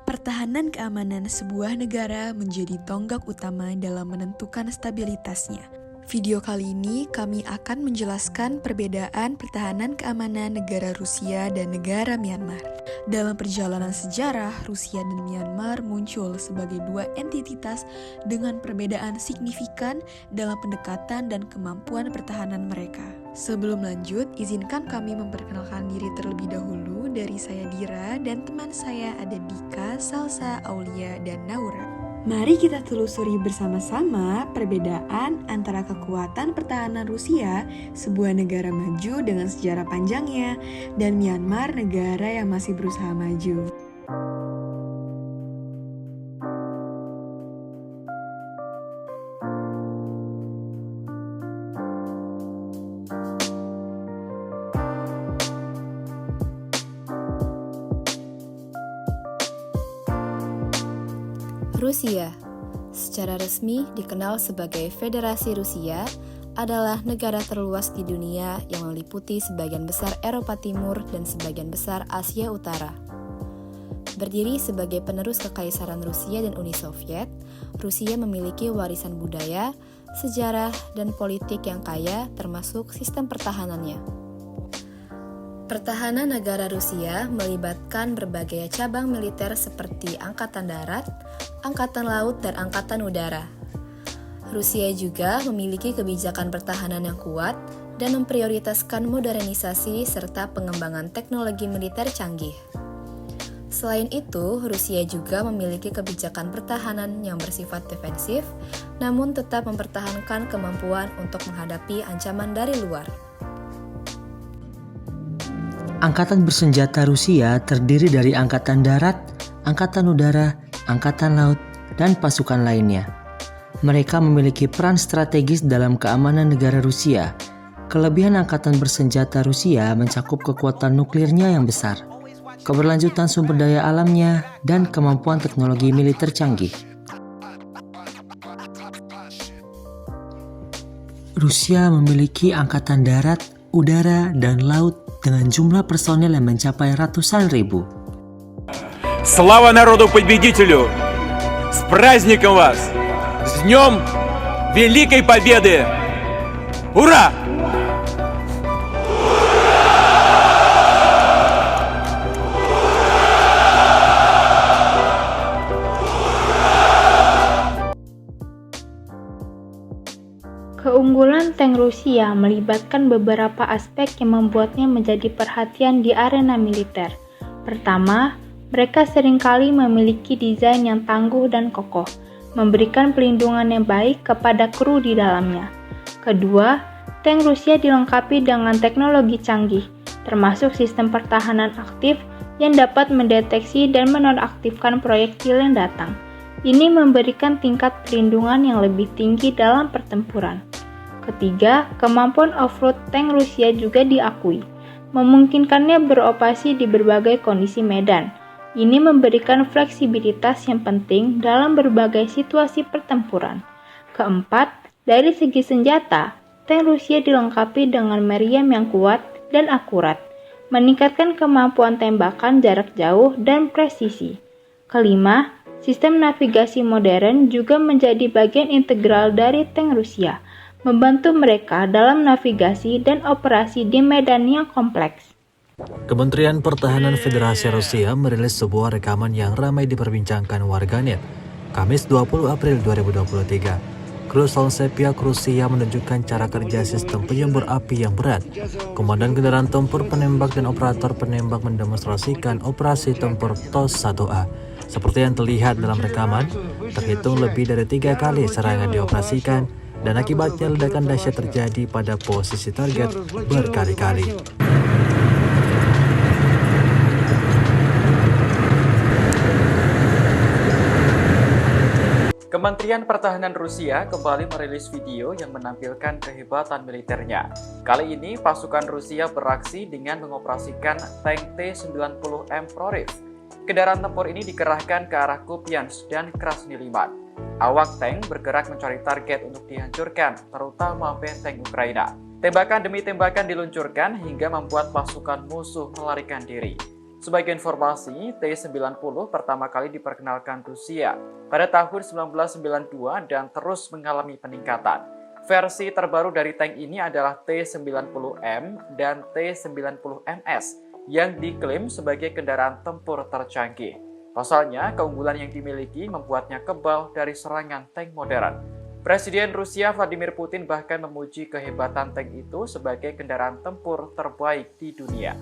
Pertahanan keamanan sebuah negara menjadi tonggak utama dalam menentukan stabilitasnya. Video kali ini kami akan menjelaskan perbedaan pertahanan keamanan negara Rusia dan negara Myanmar. Dalam perjalanan sejarah, Rusia dan Myanmar muncul sebagai dua entitas dengan perbedaan signifikan dalam pendekatan dan kemampuan pertahanan mereka. Sebelum lanjut, izinkan kami memperkenalkan diri terlebih dahulu. Dari saya Dira dan teman saya ada Dika, Salsa, Aulia, dan Naura. Mari kita telusuri bersama-sama perbedaan antara kekuatan pertahanan Rusia, sebuah negara maju dengan sejarah panjangnya, dan Myanmar, negara yang masih berusaha maju. Rusia, secara resmi dikenal sebagai Federasi Rusia, adalah negara terluas di dunia yang meliputi sebagian besar Eropa Timur dan sebagian besar Asia Utara. Berdiri sebagai penerus Kekaisaran Rusia dan Uni Soviet, Rusia memiliki warisan budaya, sejarah, dan politik yang kaya termasuk sistem pertahanannya. Pertahanan negara Rusia melibatkan berbagai cabang militer seperti Angkatan Darat, Angkatan Laut, dan Angkatan Udara. Rusia juga memiliki kebijakan pertahanan yang kuat dan memprioritaskan modernisasi serta pengembangan teknologi militer canggih. Selain itu, Rusia juga memiliki kebijakan pertahanan yang bersifat defensif, namun tetap mempertahankan kemampuan untuk menghadapi ancaman dari luar. Angkatan bersenjata Rusia terdiri dari Angkatan Darat, Angkatan Udara, Angkatan Laut, dan pasukan lainnya. Mereka memiliki peran strategis dalam keamanan negara Rusia. Kelebihan Angkatan bersenjata Rusia mencakup kekuatan nuklirnya yang besar, keberlanjutan sumber daya alamnya, dan kemampuan teknologi militer canggih. Rusia memiliki Angkatan Darat, Udara, dan Laut dengan jumlah personel yang mencapai ratusan ribu. Слава народу-победителю! С праздником вас! С Днем Великой Победы! Ура! Keunggulan tank Rusia melibatkan beberapa aspek yang membuatnya menjadi perhatian di arena militer. Pertama, mereka seringkali memiliki desain yang tangguh dan kokoh, memberikan pelindungan yang baik kepada kru di dalamnya. Kedua, tank Rusia dilengkapi dengan teknologi canggih, termasuk sistem pertahanan aktif yang dapat mendeteksi dan menonaktifkan proyektil yang datang. Ini memberikan tingkat perlindungan yang lebih tinggi dalam pertempuran. Ketiga, kemampuan off-road tank Rusia juga diakui, memungkinkannya beroperasi di berbagai kondisi medan. Ini memberikan fleksibilitas yang penting dalam berbagai situasi pertempuran. Keempat, dari segi senjata, tank Rusia dilengkapi dengan meriam yang kuat dan akurat, meningkatkan kemampuan tembakan jarak jauh dan presisi. Kelima, sistem navigasi modern juga menjadi bagian integral dari tank Rusia, membantu mereka dalam navigasi dan operasi di medan yang kompleks. Kementerian Pertahanan Federasi Rusia merilis sebuah rekaman yang ramai diperbincangkan warganet. Kamis 20 April 2023, kru Solsepia Rusia menunjukkan cara kerja sistem penyembur api yang berat. Komandan kendaraan tempur penembak dan operator penembak mendemonstrasikan operasi tempur TOS-1A. Seperti yang terlihat dalam rekaman, terhitung lebih dari 3 kali serangan dioperasikan dan akibatnya ledakan dahsyat terjadi pada posisi target berkali-kali. Kementerian Pertahanan Rusia kembali merilis video yang menampilkan kehebatan militernya. Kali ini pasukan Rusia beraksi dengan mengoperasikan tank T-90M Proryv. Kendaraan tempur ini dikerahkan ke arah Kupiansk dan Krasny Liman. Awak tank bergerak mencari target untuk dihancurkan, terutama benteng Ukraina. Tembakan demi tembakan diluncurkan hingga membuat pasukan musuh melarikan diri. Sebagai informasi, T-90 pertama kali diperkenalkan Rusia pada tahun 1992 dan terus mengalami peningkatan. Versi terbaru dari tank ini adalah T-90M dan T-90MS yang diklaim sebagai kendaraan tempur tercanggih. Pasalnya, keunggulan yang dimiliki membuatnya kebal dari serangan tank modern. Presiden Rusia Vladimir Putin bahkan memuji kehebatan tank itu sebagai kendaraan tempur terbaik di dunia.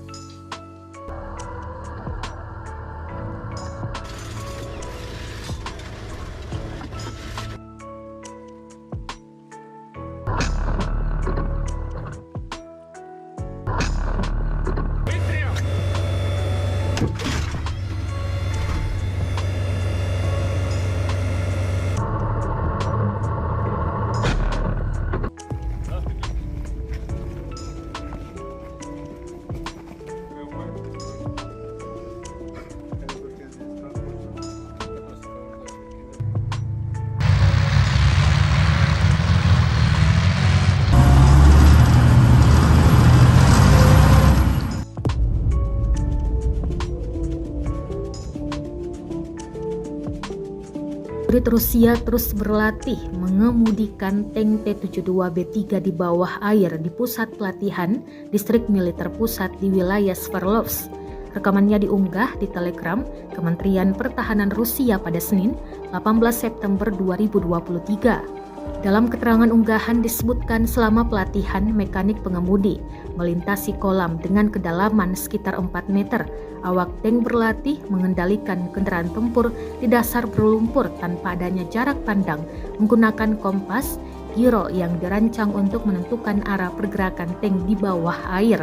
Prajurit Rusia terus berlatih mengemudikan tank T-72B3 di bawah air di pusat pelatihan distrik militer pusat di wilayah Sverdlovsk. Rekamannya diunggah di Telegram Kementerian Pertahanan Rusia pada Senin, 18 September 2023. Dalam keterangan unggahan disebutkan selama pelatihan mekanik pengemudi melintasi kolam dengan kedalaman sekitar 4 meter, awak tank berlatih mengendalikan kendaraan tempur di dasar berlumpur tanpa adanya jarak pandang menggunakan kompas gyro yang dirancang untuk menentukan arah pergerakan tank di bawah air.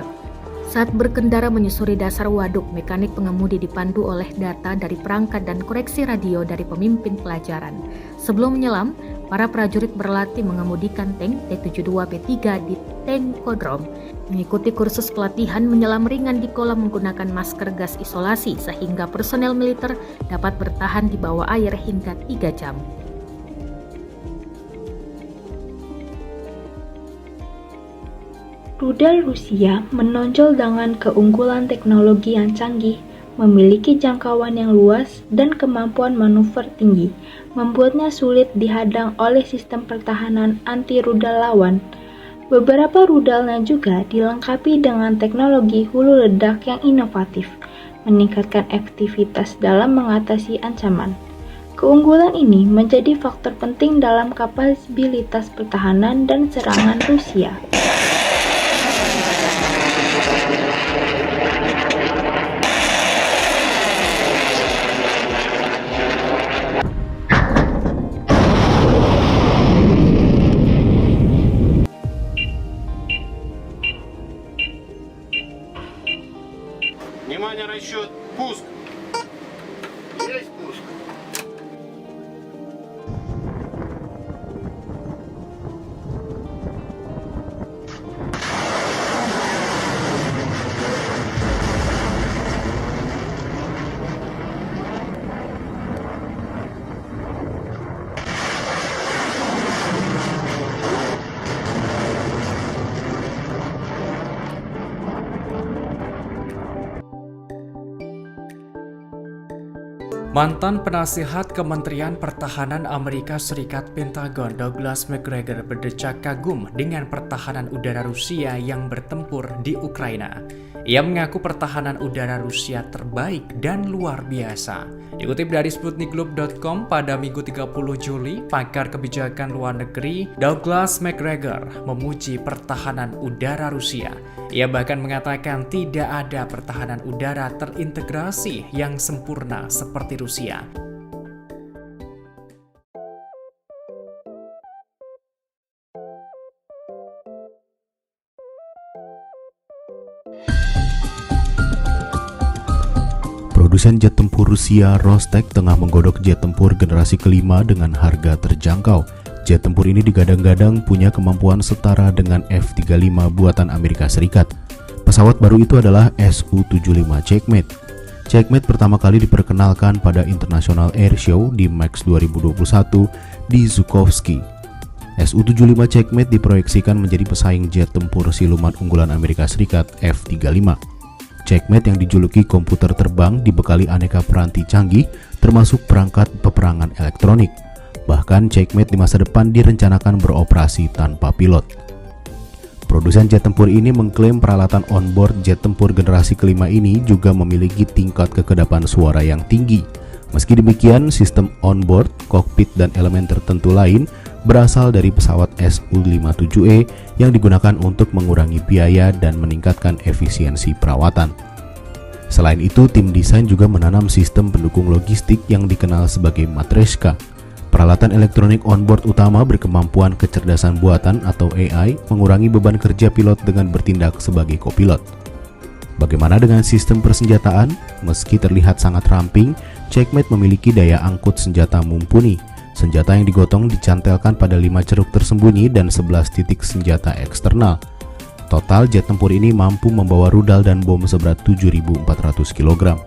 Saat berkendara menyusuri dasar waduk, mekanik pengemudi dipandu oleh data dari perangkat dan koreksi radio dari pemimpin pelajaran. Sebelum menyelam, para prajurit berlatih mengemudikan tank T-72B3 di Tankodrom, mengikuti kursus pelatihan menyelam ringan di kolam menggunakan masker gas isolasi sehingga personel militer dapat bertahan di bawah air hingga 3 jam. Rudal Rusia menonjol dengan keunggulan teknologi yang canggih, memiliki jangkauan yang luas, dan kemampuan manuver tinggi, membuatnya sulit dihadang oleh sistem pertahanan anti-rudal lawan. Beberapa rudalnya juga dilengkapi dengan teknologi hulu ledak yang inovatif, meningkatkan efektivitas dalam mengatasi ancaman. Keunggulan ini menjadi faktor penting dalam kapabilitas pertahanan dan serangan Rusia. Внимание, расчет, пуск! Есть пуск! Mantan penasihat Kementerian Pertahanan Amerika Serikat Pentagon Douglas Macgregor berdecak kagum dengan pertahanan udara Rusia yang bertempur di Ukraina. Ia mengaku pertahanan udara Rusia terbaik dan luar biasa. Dikutip dari sputnikglobe.com pada Minggu 30 Juli, pakar kebijakan luar negeri Douglas Macgregor memuji pertahanan udara Rusia. Ia bahkan mengatakan tidak ada pertahanan udara terintegrasi yang sempurna seperti Rusia. Produsen jet tempur Rusia Rostec tengah menggodok jet tempur generasi kelima dengan harga terjangkau. Jet tempur ini digadang-gadang punya kemampuan setara dengan F-35 buatan Amerika Serikat. Pesawat baru itu adalah Su-75 Checkmate. Checkmate pertama kali diperkenalkan pada International Air Show di Max 2021 di Zhukovsky. Su-75 Checkmate diproyeksikan menjadi pesaing jet tempur siluman unggulan Amerika Serikat F-35. Checkmate yang dijuluki komputer terbang dibekali aneka peranti canggih, termasuk perangkat peperangan elektronik. Bahkan Checkmate di masa depan direncanakan beroperasi tanpa pilot. Produsen jet tempur ini mengklaim peralatan onboard jet tempur generasi kelima ini juga memiliki tingkat kekedapan suara yang tinggi. Meski demikian, sistem onboard, kokpit, dan elemen tertentu lain berasal dari pesawat Su-57E yang digunakan untuk mengurangi biaya dan meningkatkan efisiensi perawatan. Selain itu, tim desain juga menanam sistem pendukung logistik yang dikenal sebagai Matryoshka. Peralatan elektronik onboard utama berkemampuan kecerdasan buatan atau AI mengurangi beban kerja pilot dengan bertindak sebagai kopilot. Bagaimana dengan sistem persenjataan? Meski terlihat sangat ramping, Checkmate memiliki daya angkut senjata mumpuni. Senjata yang digotong dicantelkan pada 5 ceruk tersembunyi dan 11 titik senjata eksternal. Total jet tempur ini mampu membawa rudal dan bom seberat 7.400 kg.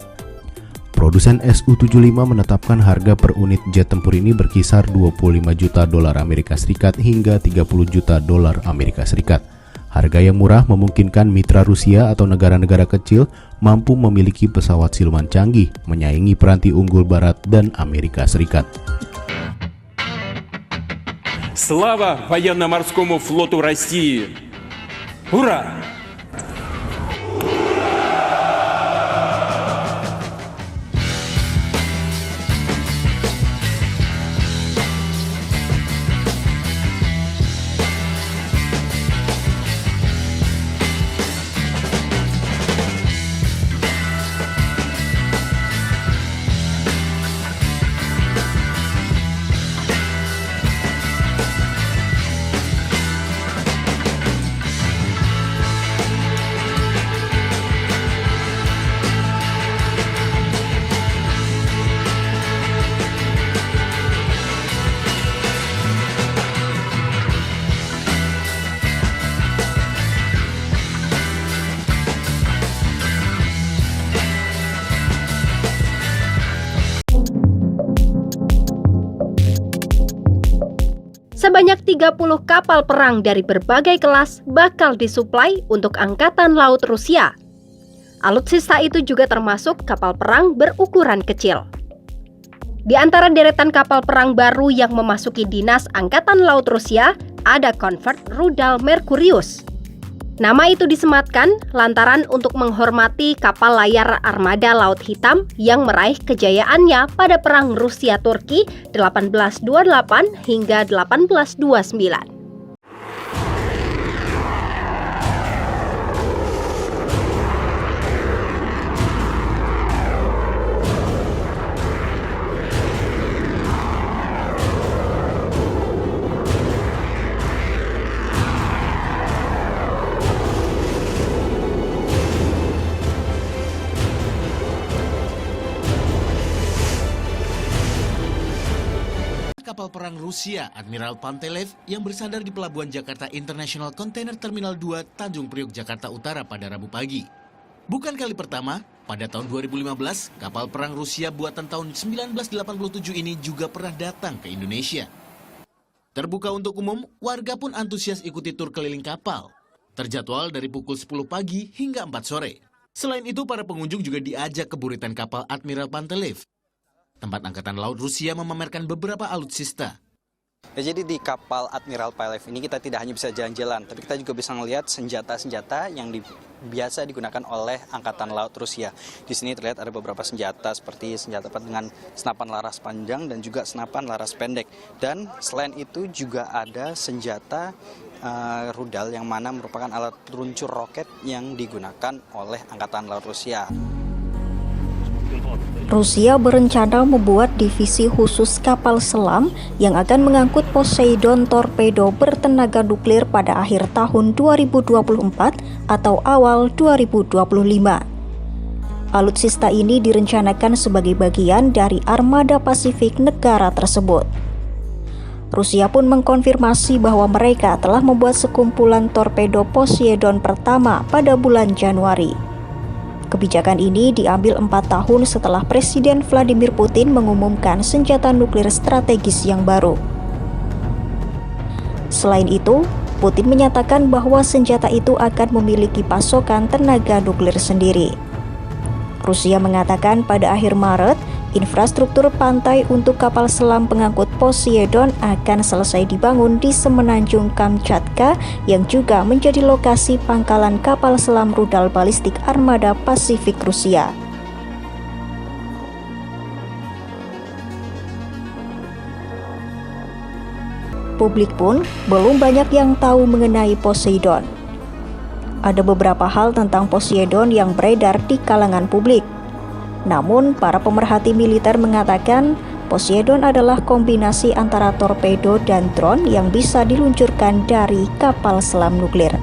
Produsen Su-75 menetapkan harga per unit jet tempur ini berkisar 25 juta dolar Amerika Serikat hingga 30 juta dolar Amerika Serikat. Harga yang murah memungkinkan mitra Rusia atau negara-negara kecil mampu memiliki pesawat siluman canggih, menyaingi peranti unggul Barat dan Amerika Serikat. Слава военно-морскому флоту России! Ура! Sebanyak 30 kapal perang dari berbagai kelas bakal disuplai untuk Angkatan Laut Rusia. Alutsista itu juga termasuk kapal perang berukuran kecil. Di antara deretan kapal perang baru yang memasuki dinas Angkatan Laut Rusia, ada konvert rudal Merkurius. Nama itu disematkan lantaran untuk menghormati kapal layar armada Laut Hitam yang meraih kejayaannya pada Perang Rusia-Turki 1828 hingga 1829. Kapal perang Rusia Admiral Pantelev yang bersandar di Pelabuhan Jakarta International Container Terminal 2 Tanjung Priok, Jakarta Utara pada Rabu pagi. Bukan kali pertama, pada tahun 2015, kapal perang Rusia buatan tahun 1987 ini juga pernah datang ke Indonesia. Terbuka untuk umum, warga pun antusias ikuti tur keliling kapal. Terjadwal dari pukul 10 pagi hingga 4 sore. Selain itu, para pengunjung juga diajak ke buritan kapal Admiral Pantelev, tempat Angkatan Laut Rusia memamerkan beberapa alutsista. Ya, jadi di kapal Admiral Pantelev ini kita tidak hanya bisa jalan-jalan, tapi kita juga bisa melihat senjata-senjata yang biasa digunakan oleh Angkatan Laut Rusia. Di sini terlihat ada beberapa senjata seperti senjata dengan senapan laras panjang dan juga senapan laras pendek. Dan selain itu juga ada senjata rudal yang mana merupakan alat peluncur roket yang digunakan oleh Angkatan Laut Rusia. Rusia berencana membuat divisi khusus kapal selam yang akan mengangkut Poseidon torpedo bertenaga nuklir pada akhir tahun 2024 atau awal 2025. Alutsista ini direncanakan sebagai bagian dari armada Pasifik negara tersebut. Rusia pun mengkonfirmasi bahwa mereka telah membuat sekumpulan torpedo Poseidon pertama pada bulan Januari. Kebijakan ini diambil 4 tahun setelah Presiden Vladimir Putin mengumumkan senjata nuklir strategis yang baru. Selain itu, Putin menyatakan bahwa senjata itu akan memiliki pasokan tenaga nuklir sendiri. Rusia mengatakan pada akhir Maret, infrastruktur pantai untuk kapal selam pengangkut Poseidon akan selesai dibangun di semenanjung Kamchatka yang juga menjadi lokasi pangkalan kapal selam rudal balistik armada Pasifik Rusia. Publik pun belum banyak yang tahu mengenai Poseidon. Ada beberapa hal tentang Poseidon yang beredar di kalangan publik. Namun, para pemerhati militer mengatakan Poseidon adalah kombinasi antara torpedo dan drone yang bisa diluncurkan dari kapal selam nuklir.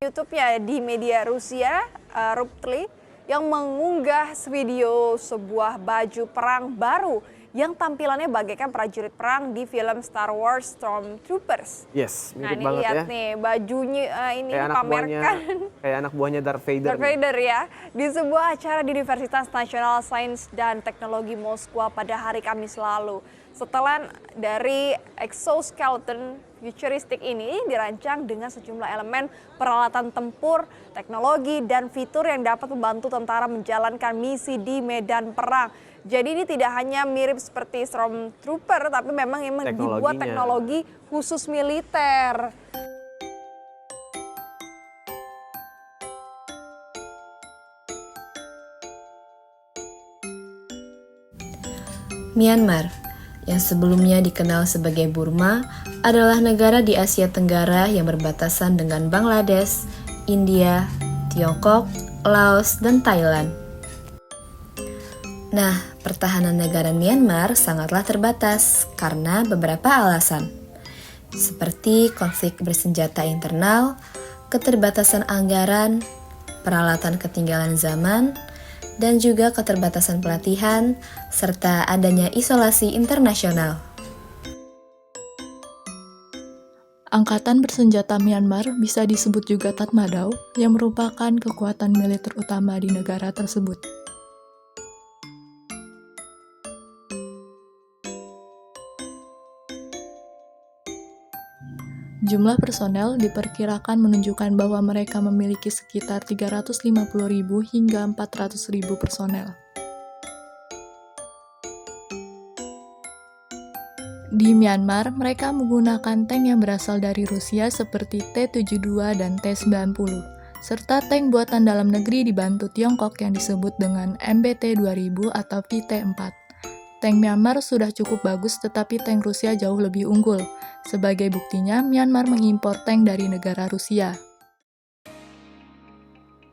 YouTube ya di media Rusia, Ruptly, yang mengunggah video sebuah baju perang baru yang tampilannya bagaikan prajurit perang di film Star Wars Stormtroopers. Yes, mirip nah, ini banget lihat ya. nih bajunya ini kayak dipamerkan. Kayak anak buahnya Darth Vader. Darth Vader ya, di sebuah acara di Universitas Nasional Sains dan Teknologi Moskwa pada hari Kamis lalu. Setelan dari exoskeleton futuristik ini dirancang dengan sejumlah elemen peralatan tempur, teknologi, dan fitur yang dapat membantu tentara menjalankan misi di medan perang. Jadi ini tidak hanya mirip seperti Stormtrooper, tapi memang dibuat teknologi khusus militer. Myanmar, yang sebelumnya dikenal sebagai Burma, adalah negara di Asia Tenggara yang berbatasan dengan Bangladesh, India, Tiongkok, Laos, dan Thailand. Nah, pertahanan negara Myanmar sangatlah terbatas karena beberapa alasan, seperti konflik bersenjata internal, keterbatasan anggaran, peralatan ketinggalan zaman, dan juga keterbatasan pelatihan, serta adanya isolasi internasional. Angkatan bersenjata Myanmar bisa disebut juga Tatmadaw, yang merupakan kekuatan militer utama di negara tersebut. Jumlah personel diperkirakan menunjukkan bahwa mereka memiliki sekitar 350.000 hingga 400.000 personel. Di Myanmar, mereka menggunakan tank yang berasal dari Rusia seperti T-72 dan T-90, serta tank buatan dalam negeri dibantu Tiongkok yang disebut dengan MBT-2000 atau VT-4. Tank Myanmar sudah cukup bagus, tetapi tank Rusia jauh lebih unggul. Sebagai buktinya, Myanmar mengimpor tank dari negara Rusia.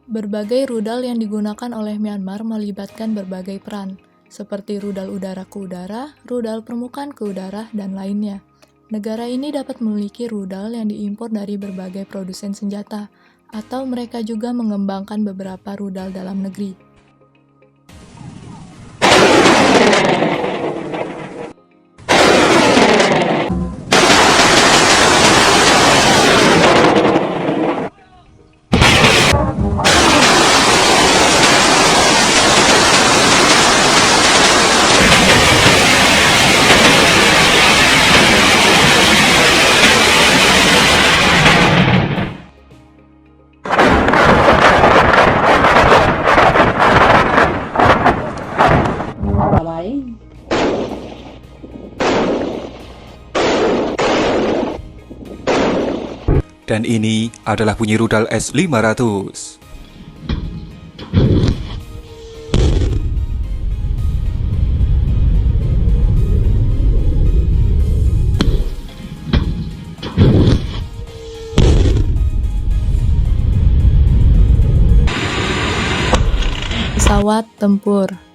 Berbagai rudal yang digunakan oleh Myanmar melibatkan berbagai peran, seperti rudal udara ke udara, rudal permukaan ke udara, dan lainnya. Negara ini dapat memiliki rudal yang diimpor dari berbagai produsen senjata, atau mereka juga mengembangkan beberapa rudal dalam negeri. Dan ini adalah bunyi rudal S-500. Pesawat tempur.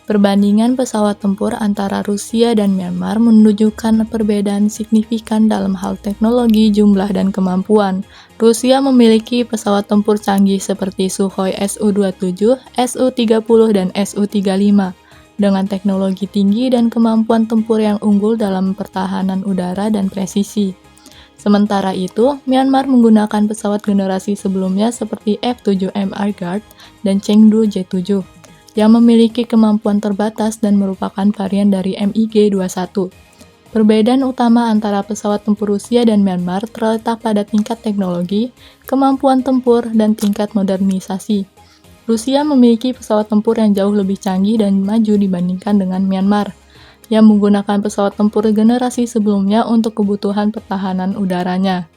Perbandingan pesawat tempur antara Rusia dan Myanmar menunjukkan perbedaan signifikan dalam hal teknologi, jumlah, dan kemampuan. Rusia memiliki pesawat tempur canggih seperti Sukhoi Su-27, Su-30, dan Su-35 dengan teknologi tinggi dan kemampuan tempur yang unggul dalam pertahanan udara dan presisi. Sementara itu, Myanmar menggunakan pesawat generasi sebelumnya seperti F-7M Guard dan Chengdu J-7 yang memiliki kemampuan terbatas dan merupakan varian dari MiG-21. Perbedaan utama antara pesawat tempur Rusia dan Myanmar terletak pada tingkat teknologi, kemampuan tempur, dan tingkat modernisasi. Rusia memiliki pesawat tempur yang jauh lebih canggih dan maju dibandingkan dengan Myanmar, yang menggunakan pesawat tempur generasi sebelumnya untuk kebutuhan pertahanan udaranya.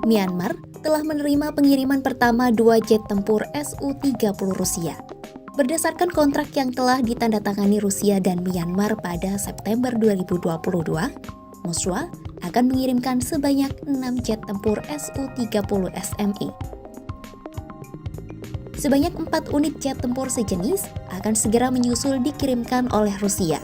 Myanmar telah menerima pengiriman pertama 2 jet tempur Su-30 Rusia. Berdasarkan kontrak yang telah ditandatangani Rusia dan Myanmar pada September 2022, Moskwa akan mengirimkan sebanyak 6 jet tempur Su-30 SMI. Sebanyak 4 unit jet tempur sejenis akan segera menyusul dikirimkan oleh Rusia.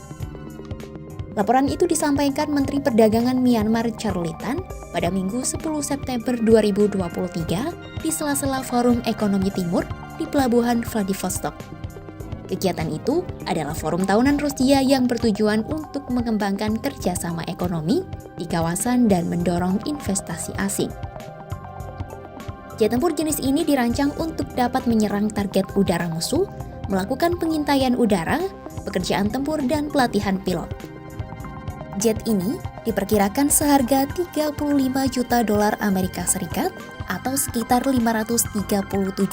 Laporan itu disampaikan Menteri Perdagangan Myanmar Charlie Tan pada Minggu 10 September 2023 di sela-sela Forum Ekonomi Timur di Pelabuhan Vladivostok. Kegiatan itu adalah forum tahunan Rusia yang bertujuan untuk mengembangkan kerjasama ekonomi di kawasan dan mendorong investasi asing. Jet tempur jenis ini dirancang untuk dapat menyerang target udara musuh, melakukan pengintaian udara, pekerjaan tempur, dan pelatihan pilot. Jet ini diperkirakan seharga 35 juta dolar Amerika Serikat atau sekitar 537,3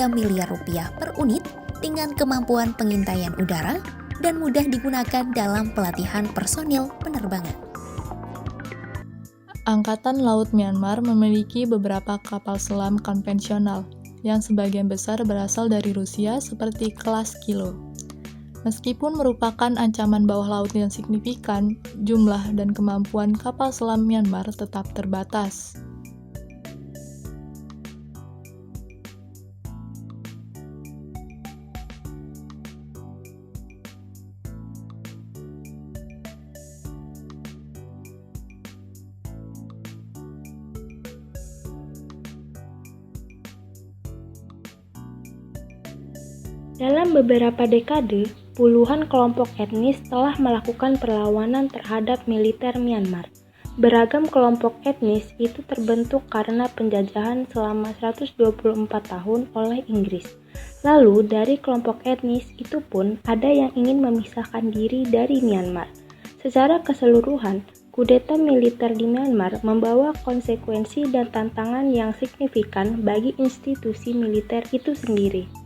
miliar rupiah per unit dengan kemampuan pengintaian udara dan mudah digunakan dalam pelatihan personil penerbangan. Angkatan Laut Myanmar memiliki beberapa kapal selam konvensional yang sebagian besar berasal dari Rusia seperti kelas Kilo. Meskipun merupakan ancaman bawah laut yang signifikan, jumlah dan kemampuan kapal selam Myanmar tetap terbatas. Dalam beberapa dekade, puluhan kelompok etnis telah melakukan perlawanan terhadap militer Myanmar. Beragam kelompok etnis itu terbentuk karena penjajahan selama 124 tahun oleh Inggris. Lalu, dari kelompok etnis itu pun ada yang ingin memisahkan diri dari Myanmar. Secara keseluruhan, kudeta militer di Myanmar membawa konsekuensi dan tantangan yang signifikan bagi institusi militer itu sendiri.